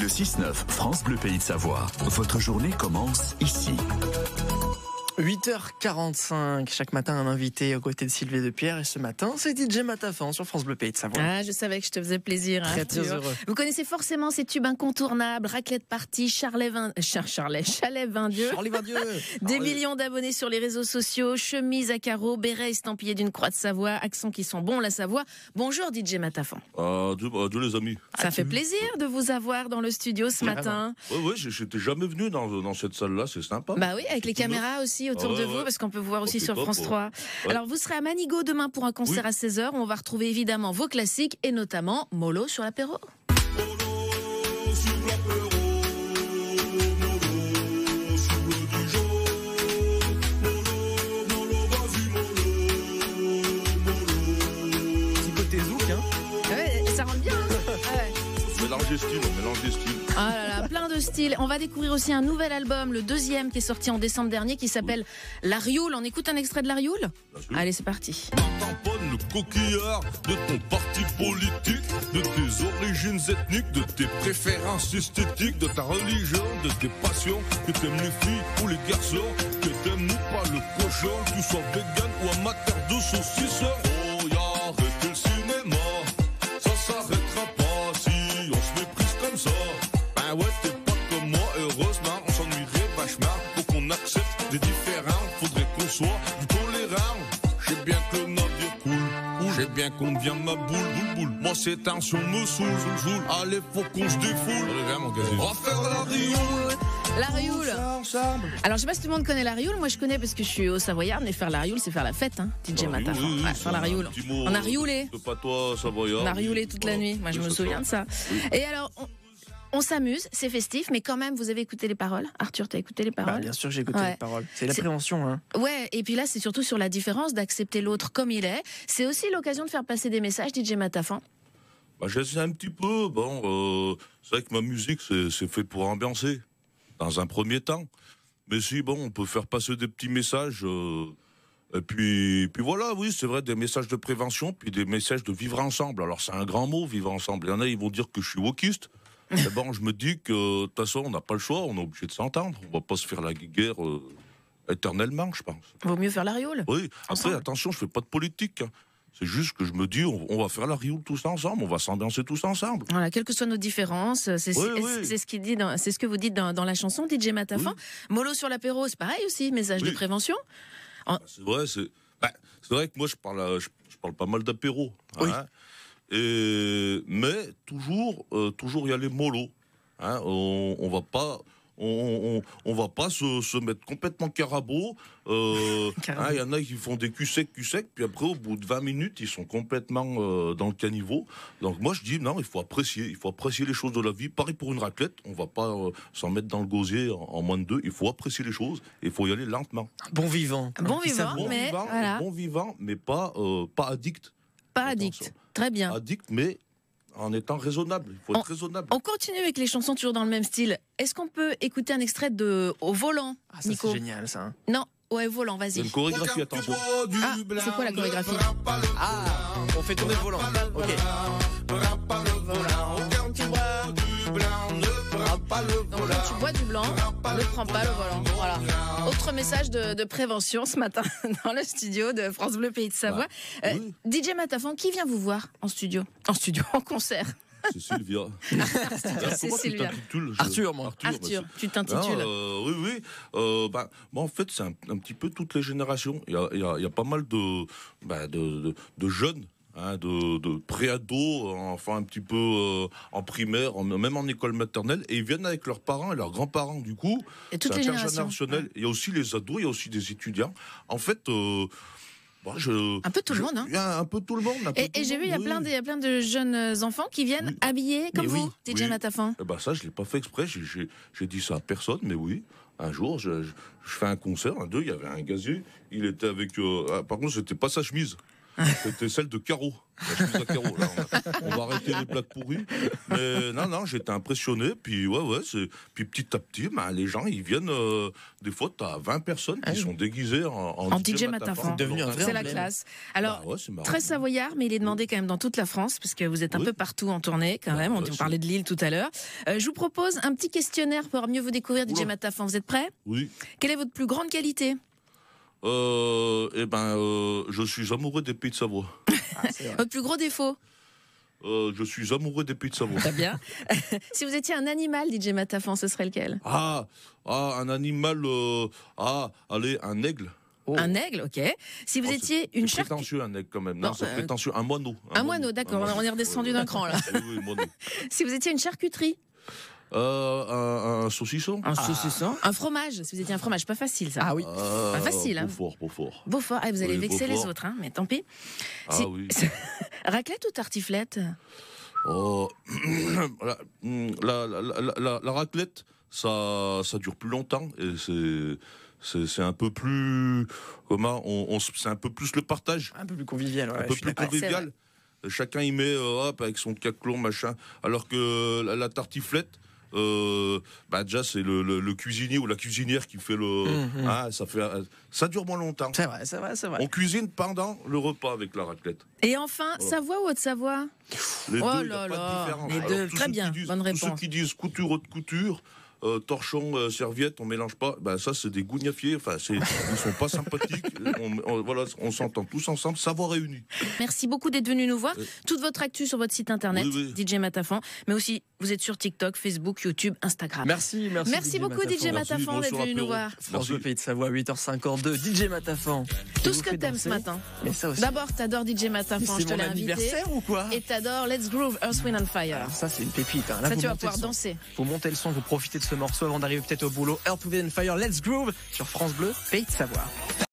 Le 6-9, France Bleu Pays de Savoie. Votre journée commence ici. 8h45, chaque matin un invité aux côtés de Sylvie de Pierre, et ce matin c'est DJ Matafan sur France Bleu Pays de Savoie. Ah, je savais que je te faisais plaisir. Très heureux. Vous connaissez forcément ces tubes incontournables, raclette party, chalet 22, des millions d'abonnés sur les réseaux sociaux, chemise à carreaux, béret estampillé d'une croix de Savoie, accents qui sont bons la Savoie. Bonjour DJ Matafan. Adieu les amis. Ça fait plaisir de vous avoir dans le studio ce matin. Oui, j'étais jamais venu dans cette salle-là, c'est sympa. Bah oui, avec les caméras aussi autour de vous, parce qu'on peut vous voir aussi sur France 3. Ouais. Alors vous serez à Manigot demain pour un concert à 16h, où on va retrouver évidemment vos classiques, et notamment Molo sur l'apéro. Petit côté zouk, hein. Ouais, ça rentre bien, hein. Ouais. Mélange des styles. Ah là là, plein de styles. On va découvrir aussi un nouvel album, le deuxième, qui est sorti en décembre dernier, qui s'appelle La Rioule. On écoute un extrait de La Rioule ? Allez, c'est parti. Tamponne le coquillard de ton parti politique, de tes origines ethniques, de tes préférences esthétiques, de ta religion, de tes passions, que t'aimes les filles ou les garçons, que t'aimes ou pas le cochon, que tu sois vegan ou amateur de saucisses. Oh, y'a arrêté le cinéma, ça s'arrêtera pas si on se méprise comme ça. Ben ouais, t'es pas comme moi, heureusement, on s'ennuierait vachement. Faut qu'on accepte des différents, faudrait qu'on soit du tolérant. J'ai bien que le navire coule, j'ai bien qu'on devient ma boule. Moi ces tensions me saoulent. Allez, faut qu'on se défoule. On va faire la Rioule. La Rioule. Alors je sais pas si tout le monde connaît la Rioule. Moi je connais parce que je suis au Savoyard, mais faire la Rioule c'est faire la fête, hein. DJ Matafan. Oui, faire la Rioule. On a rioulé. C'est pas toi, Savoyard. On a rioulé toute la nuit. Moi je me souviens de ça. Oui. Et alors on s'amuse, c'est festif, mais quand même, vous avez écouté les paroles. Arthur, t'as écouté les paroles ? Bien sûr que j'ai écouté les paroles. C'est la prévention, hein. Ouais, et puis là, c'est surtout sur la différence d'accepter l'autre comme il est. C'est aussi l'occasion de faire passer des messages, DJ Matafan. J'essaie un petit peu. C'est vrai que ma musique, c'est fait pour ambiancer, dans un premier temps. Mais si, on peut faire passer des petits messages. Et puis voilà, oui, c'est vrai, des messages de prévention, puis des messages de vivre ensemble. Alors c'est un grand mot, vivre ensemble. Il y en a, ils vont dire que je suis wokiste. Mais je me dis que de toute façon, on n'a pas le choix, on est obligé de s'entendre. On va pas se faire la guerre éternellement, je pense. Vaut mieux faire la Rioule. Oui, après, attention, je fais pas de politique. Hein. C'est juste que je me dis, on va faire la Rioule tous ensemble, on va s'ambiancer tous ensemble. Voilà, quelles que soient nos différences, c'est ce que vous dites dans la chanson, DJ Matafan. Oui. Molo sur l'apéro, c'est pareil aussi, message de prévention. C'est vrai que moi, je parle pas mal d'apéro. Oui. Hein. Mais toujours y aller mollo. Hein, on va pas se mettre complètement carabo. Y en a qui font des cul sec, puis après au bout de 20 minutes ils sont complètement dans le caniveau. Donc moi je dis non, il faut apprécier les choses de la vie. Pareil pour une raclette, on va pas s'en mettre dans le gosier en moins de 2. Il faut apprécier les choses et il faut y aller lentement. Bon vivant, mais pas addict. Pas addict, très bien. Addict, mais en étant raisonnable. Il faut être raisonnable. On continue avec les chansons toujours dans le même style. Est-ce qu'on peut écouter un extrait de Au volant, Nico ? C'est génial, ça. Hein. Non, ouais, volant, vas-y. C'est une chorégraphie, attention. C'est quoi la chorégraphie ? On fait tourner le volant. Ok. Donc quand tu bois du blanc, ne prends pas le volant. Voilà. Autre message de prévention ce matin dans le studio de France Bleu Pays de Savoie. Oui. DJ Matafan, qui vient vous voir en studio, en concert ? C'est Sylvia. C'est Sylvia. Arthur, tu t'intitules. Oui. En fait, c'est un petit peu toutes les générations. Il y a pas mal de jeunes. Hein, de préados, enfin un petit peu en primaire, même en école maternelle, et ils viennent avec leurs parents et leurs grands-parents. Du coup, et toutes les générations. Il y a aussi les ados, il y a aussi des étudiants. En fait, un peu tout le monde, hein. Il y a un peu tout le monde. Et j'ai vu, il y a plein de jeunes enfants qui viennent habillés comme vous, DJ Matafan. Ça, je l'ai pas fait exprès. J'ai dit ça à personne, mais oui. Un jour, je fais un concert, il y avait un gazier, il était avec. Par contre, c'était pas sa chemise. C'était celle de Caro. La chemise à carreaux. Là, on va arrêter les plaques pourries. Mais non, j'étais impressionné. Puis puis petit à petit, les gens, ils viennent. Des fois, t'as 20 personnes qui sont déguisées en DJ Matafan. C'est la classe. Alors, très savoyard, mais il est demandé quand même dans toute la France, parce que vous êtes un peu partout en tournée quand même. On parlait de Lille tout à l'heure. Je vous propose un petit questionnaire pour mieux vous découvrir, DJ Matafan. Vous êtes prêts? Oui. Quelle est votre plus grande qualité? Je suis amoureux des Pays de Savoie. Votre plus gros défaut? Je suis amoureux des Pays de Savoie. Très bien. Si vous étiez un animal, DJ Matafan, ce serait lequel? Un animal. Allez, un aigle. Oh. Un aigle, ok. Si vous étiez une charcuterie. C'est prétentieux, un aigle quand même. Non, c'est prétentieux. Un moineau. Un moineau, d'accord. On est redescendu d'un cran là. Oui, moineau. Si vous étiez une charcuterie. Un saucisson. Un saucisson. Un fromage. Si vous étiez un fromage, pas facile ça. Ah oui. Pas facile. Beaufort. Beaufort. Vous allez vexer les autres, mais tant pis. Oui. Raclette ou tartiflette? La raclette, ça dure plus longtemps et c'est un peu plus c'est un peu plus le partage. Un peu plus convivial. Un peu plus convivial. Chacun y met avec son caclon machin. Alors que la tartiflette. Déjà c'est le cuisinier ou la cuisinière qui fait ça dure moins longtemps. C'est vrai. On cuisine pendant le repas avec la raclette. Et enfin, Savoie ou Haute-Savoie? Les deux, il n'y a pas de différence. Les deux, très bien, bonne réponse. Tous ceux qui disent couture, haute couture, torchon, serviette, on mélange pas. Ça, c'est des gougnafiers. Ils sont pas sympathiques. On s'entend tous ensemble, savoir réunis. Merci beaucoup d'être venu nous voir. Toute votre actu sur votre site internet, DJ Matafan, mais aussi vous êtes sur TikTok, Facebook, YouTube, Instagram. Merci beaucoup DJ Matafan d'être venu nous voir. France Bleu Pays de Savoie, 8h52. DJ Matafan. Tout ce que t'aimes ce matin. D'abord, t'adores DJ Matafan, je te l'ai invité. C'est mon anniversaire ou quoi? Et t'adores Let's Groove, Earth, Wind and Fire. Alors ça, c'est une pépite. Là, ça, tu vas pouvoir danser. Vous montez le son, vous profitez de ce morceau avant d'arriver peut-être au boulot. Earth, Wind and Fire, Let's Groove sur France Bleu Pays de Savoie.